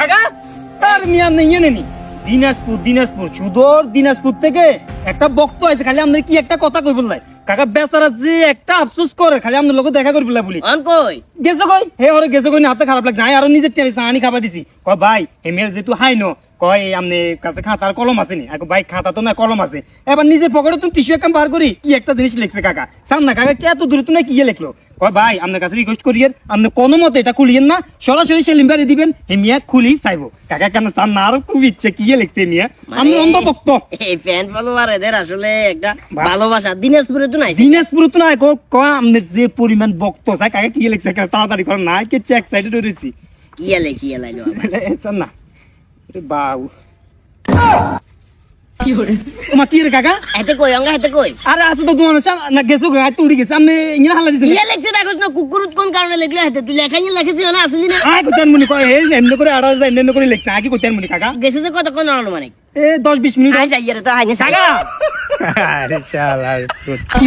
কাকা তার মিয়া নিয়ে নেনি দিনাজপুর সুদূর দিনাজপুর থেকে একটা বক্ত আছে খালি আমাদের কি একটা কথা কই বললাই কাকা বেচারা যে একটা আফসোস করে খালি আমাদের লোক দেখা করি বলি অন কই গেছে কই হে ওরে গেছে কই না হাতে খারাপ লাগে নাই আর নিজের টেনে সাহানি খাবা দিছি কয় ভাই হে মেয়ের যেহেতু হাই ন কয় আমনে কাছে খাতার কলম আছে নি ভাই খাতা তো না কলম আছে এবার নিজে পকেটে তুমি টিস্যু একটা বার করি কি একটা জিনিস লিখছে কাকা সামনা কাকা কে এত দূরে তুমি কি লিখলো কয় ভাই আপনার কাছে রিকোয়েস্ট করিয়েন আপনি কোনো মতে এটা খুলিয়েন না সরাসরি সেলিম ভাই দিবেন হে মিয়া খুলি চাইবো কাকা কেন চান না আরো খুব ইচ্ছে কি লিখছে মিয়া আমি অন্ধভক্ত এই ফ্যান ফলোয়ার এদের আসলে একটা ভালোবাসা দিনাজপুরে তো নাই দিনাজপুর তো না কয় আপনার যে পরিমাণ ভক্ত চাই কাকা কি লিখছে তাড়াতাড়ি করেন না কে এক্সাইটেড হয়েছি কি লাইলো চান না বাউ তোমার কি রে কাকা এতে কই অঙ্গা এতে কই আরে আছে তো তোমার না গেছো গা তুই উড়ি গেছে আমি ইনা হালা দিছি ইয়া লেখছে দেখছ না কুকুরুত কোন কারণে লিখলো এতে তুই লেখাই লিখেছিস না আসলি না আয় কোথায় মনি কয় হে এমনি করে আড়া যায় এমনি করে লিখছে আগে কোথায় মনি কাকা গেছে যে কতক্ষণ আনুমানিক এ 10-20 মিনিট আই যাই রে তো আইনে কাকা আরে শালা কি